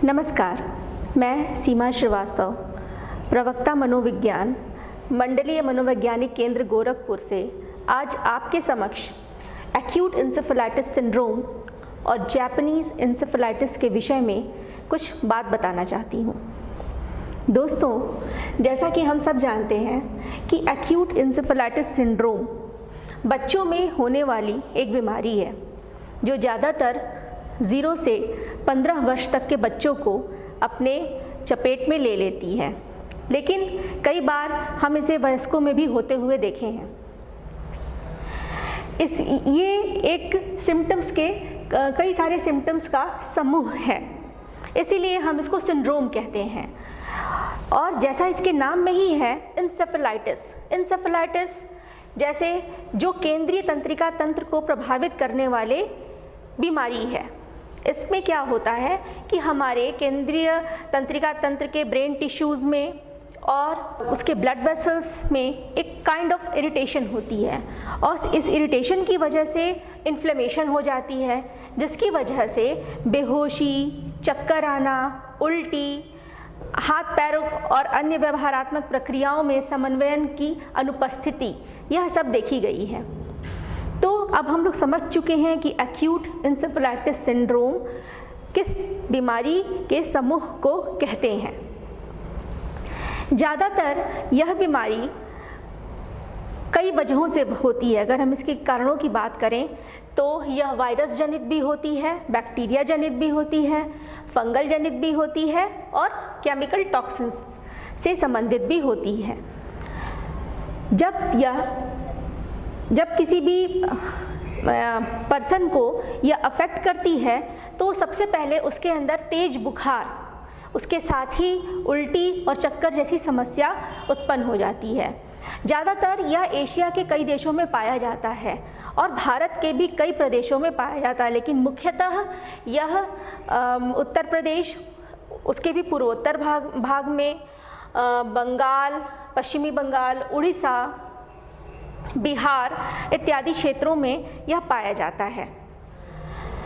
नमस्कार, मैं सीमा श्रीवास्तव, प्रवक्ता मनोविज्ञान, मंडलीय मनोवैज्ञानिक केंद्र गोरखपुर से आज आपके समक्ष एक्यूट इंसेफेलाइटिस सिंड्रोम और जापानीज़ इंसेफेलाइटिस के विषय में कुछ बात बताना चाहती हूँ। दोस्तों, जैसा कि हम सब जानते हैं कि एक्यूट इंसेफेलाइटिस सिंड्रोम बच्चों में होने वाली एक बीमारी है जो ज़्यादातर 0 से 15 वर्ष तक के बच्चों को अपने चपेट में ले लेती है, लेकिन कई बार हम इसे वयस्कों में भी होते हुए देखे हैं। ये एक सिम्टम्स के कई सारे सिम्टम्स का समूह है, इसीलिए हम इसको सिंड्रोम कहते हैं। और जैसा इसके नाम में ही है इंसेफेलाइटिस जैसे जो केंद्रीय तंत्रिका तंत्र को प्रभावित करने वाले बीमारी है। इसमें क्या होता है कि हमारे केंद्रीय तंत्रिका तंत्र के ब्रेन टिश्यूज़ में और उसके ब्लड वेसल्स में एक काइंड ऑफ इरिटेशन होती है और इस इरिटेशन की वजह से इन्फ्लेमेशन हो जाती है, जिसकी वजह से बेहोशी, चक्कर आना, उल्टी, हाथ पैरों और अन्य व्यवहारात्मक प्रक्रियाओं में समन्वयन की अनुपस्थिति, यह सब देखी गई है। तो अब हम लोग समझ चुके हैं कि एक्यूट इंसेफेलाइटिस सिंड्रोम किस बीमारी के समूह को कहते हैं। ज़्यादातर यह बीमारी कई वजहों से होती है। अगर हम इसके कारणों की बात करें तो यह वायरस जनित भी होती है, बैक्टीरिया जनित भी होती है, फंगल जनित भी होती है और केमिकल टॉक्सिन्स से संबंधित भी होती है। जब किसी भी पर्सन को यह अफेक्ट करती है तो सबसे पहले उसके अंदर तेज बुखार, उसके साथ ही उल्टी और चक्कर जैसी समस्या उत्पन्न हो जाती है। ज़्यादातर यह एशिया के कई देशों में पाया जाता है और भारत के भी कई प्रदेशों में पाया जाता है, लेकिन मुख्यतः यह उत्तर प्रदेश, उसके भी पूर्वोत्तर भाग में, बंगाल, पश्चिमी बंगाल, उड़ीसा, बिहार इत्यादि क्षेत्रों में यह पाया जाता है।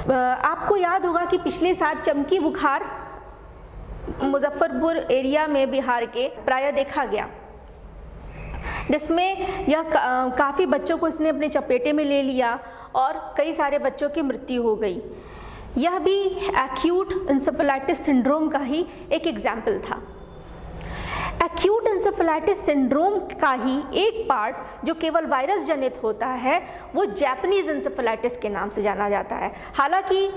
आपको याद होगा कि पिछले साल चमकी बुखार मुजफ्फरपुर एरिया में बिहार के प्रायः देखा गया, जिसमें यह काफ़ी बच्चों को इसने अपने चपेटे में ले लिया और कई सारे बच्चों की मृत्यु हो गई। यह भी एक्यूट इंसेफेलाइटिस सिंड्रोम का ही एक एग्जाम्पल था। एक्यूट इंसेफेलाइटिस सिंड्रोम का ही एक पार्ट जो केवल वायरस जनित होता है वो जापानीज़ इंसेफेलाइटिस के नाम से जाना जाता है। हालांकि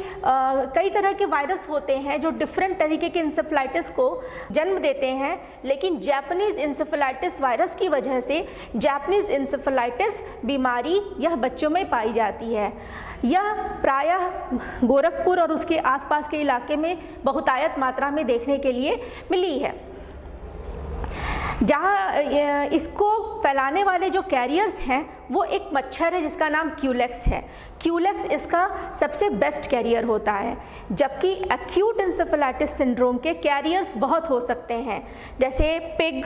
कई तरह के वायरस होते हैं जो डिफरेंट तरीके के इंसेफेलाइटिस को जन्म देते हैं, लेकिन जापानीज़ इंसेफेलाइटिस वायरस की वजह से जापानीज़ इंसेफेलाइटिस बीमारी यह बच्चों में पाई जाती है। यह प्रायः गोरखपुर और उसके आसपास के इलाके में बहुतायत मात्रा में देखने के लिए मिली है। जहाँ इसको फैलाने वाले जो कैरियर्स हैं वो एक मच्छर है जिसका नाम क्यूलेक्स है। क्यूलेक्स इसका सबसे बेस्ट कैरियर होता है, जबकि एक्यूट इंसेफेलाइटिस सिंड्रोम के कैरियर्स बहुत हो सकते हैं, जैसे pig,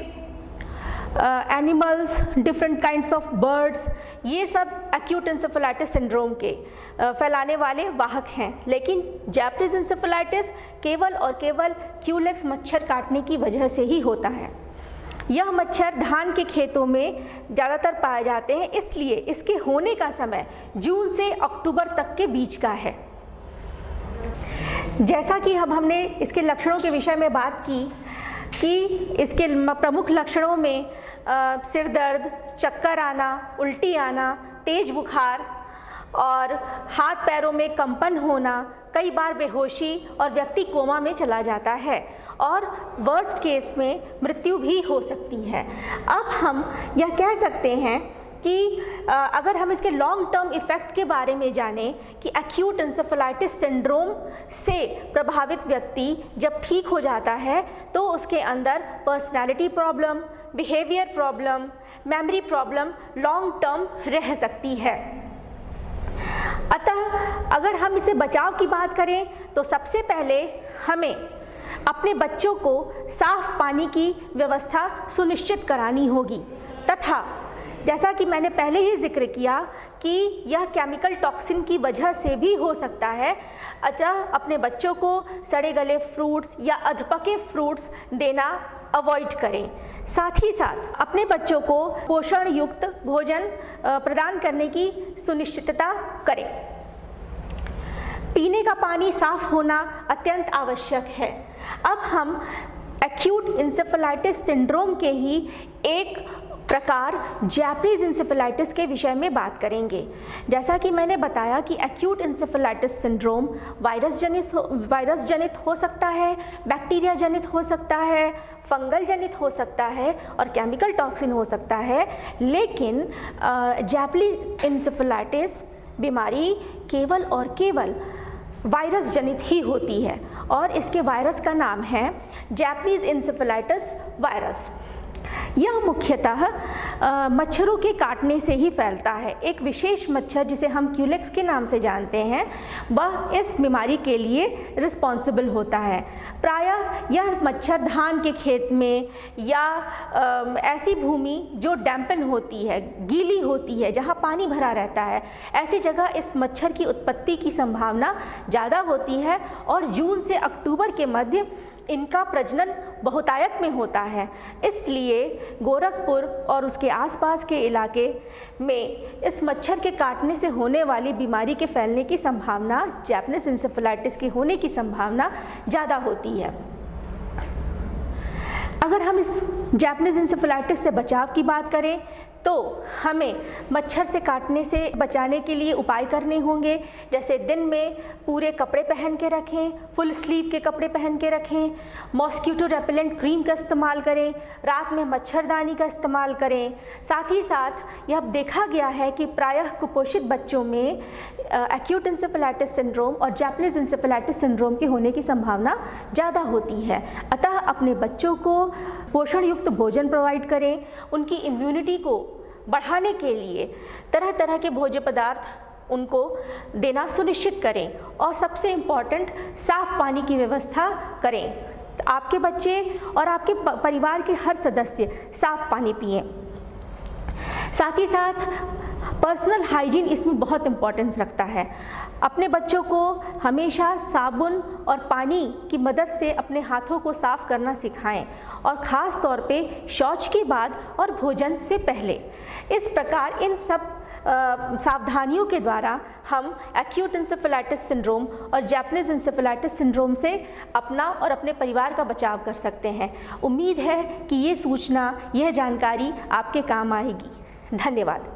animals, different kinds of birds, ये सब एक्यूट इंसेफेलाइटिस सिंड्रोम के फैलाने वाले वाहक हैं। लेकिन जापानीज़ इंसेफेलाइटिस केवल और केवल क्यूलेक्स मच्छर काटने की वजह से ही होता है। यह मच्छर धान के खेतों में ज़्यादातर पाए जाते हैं, इसलिए इसके होने का समय जून से अक्टूबर तक के बीच का है। जैसा कि अब हमने इसके लक्षणों के विषय में बात की कि इसके प्रमुख लक्षणों में सिर दर्द, चक्कर आना, उल्टी आना, तेज बुखार और हाथ पैरों में कंपन होना, कई बार बेहोशी और व्यक्ति कोमा में चला जाता है और वर्स्ट केस में मृत्यु भी हो सकती है। अब हम यह कह सकते हैं कि अगर हम इसके लॉन्ग टर्म इफ़ेक्ट के बारे में जानें कि एक्यूट इंसेफेलाइटिस सिंड्रोम से प्रभावित व्यक्ति जब ठीक हो जाता है तो उसके अंदर personality problem, behaviour problem, memory problem long term रह सकती है। अतः अगर हम इसे बचाव की बात करें तो सबसे पहले हमें अपने बच्चों को साफ पानी की व्यवस्था सुनिश्चित करानी होगी तथा जैसा कि मैंने पहले ही जिक्र किया कि यह केमिकल टॉक्सिन की वजह से भी हो सकता है, अतः अपने बच्चों को सड़े गले फ्रूट्स या अधपके फ्रूट्स देना अवॉइड करें। साथ ही साथ अपने बच्चों को पोषण युक्त भोजन प्रदान करने की सुनिश्चितता करें। पीने का पानी साफ होना अत्यंत आवश्यक है। अब हम एक्यूट इंसेफेलाइटिस सिंड्रोम के ही एक प्रकार जैपनीज इंसेफेलाइटिस के विषय में बात करेंगे। जैसा कि मैंने बताया कि एक्यूट इंसेफेलाइटिस सिंड्रोम वायरस जनित हो सकता है, बैक्टीरिया जनित हो सकता है, फंगल जनित हो सकता है और केमिकल टॉक्सिन हो सकता है। लेकिन जैपनीज इंसेफेलाइटिस बीमारी केवल और केवल वायरस जनित ही होती है और इसके वायरस का नाम है जैपनीज इंसेफेलाइटिस वायरस। यह मुख्यतः मच्छरों के काटने से ही फैलता है। एक विशेष मच्छर जिसे हम क्यूलेक्स के नाम से जानते हैं, वह इस बीमारी के लिए रिस्पॉन्सिबल होता है। प्रायः यह मच्छर धान के खेत में या ऐसी भूमि जो डैम्पन होती है, गीली होती है, जहाँ पानी भरा रहता है, ऐसी जगह इस मच्छर की उत्पत्ति की संभावना ज़्यादा होती है और जून से अक्टूबर के मध्य इनका प्रजनन बहुतायत में होता है। इसलिए गोरखपुर और उसके आसपास के इलाके में इस मच्छर के काटने से होने वाली बीमारी के फैलने की संभावना, जैपनीज इंसेफेलाइटिस के होने की संभावना ज़्यादा होती है। अगर हम इस जैपनीज इंसेफेलाइटिस से बचाव की बात करें तो हमें मच्छर से काटने से बचाने के लिए उपाय करने होंगे। जैसे दिन में पूरे कपड़े पहन के रखें, फुल स्लीव के कपड़े पहन के रखें, मॉस्किटो रेपेलेंट क्रीम का इस्तेमाल करें, रात में मच्छरदानी का इस्तेमाल करें। साथ ही साथ यह देखा गया है कि प्रायः कुपोषित बच्चों में एक्यूट इंसेफेलाइटिस सिंड्रोम और जैपनीज इंसेफेलाइटिस सिंड्रोम के होने की संभावना ज़्यादा होती है। अतः अपने बच्चों को पोषण युक्त भोजन प्रोवाइड करें। उनकी इम्यूनिटी को बढ़ाने के लिए तरह तरह के भोज्य पदार्थ उनको देना सुनिश्चित करें और सबसे इम्पॉर्टेंट साफ पानी की व्यवस्था करें। आपके बच्चे और आपके परिवार के हर सदस्य साफ पानी पिएं। साथ ही साथ पर्सनल हाइजीन इसमें बहुत इम्पोर्टेंस रखता है। अपने बच्चों को हमेशा साबुन और पानी की मदद से अपने हाथों को साफ करना सिखाएं और ख़ास तौर पे शौच के बाद और भोजन से पहले। इस प्रकार इन सब सावधानियों के द्वारा हम एक्यूट इंसेफेलाइटिस सिंड्रोम और जैपनीज इंसेफेलाइटिस सिंड्रोम से अपना और अपने परिवार का बचाव कर सकते हैं। उम्मीद है कि ये सूचना, यह जानकारी आपके काम आएगी। धन्यवाद।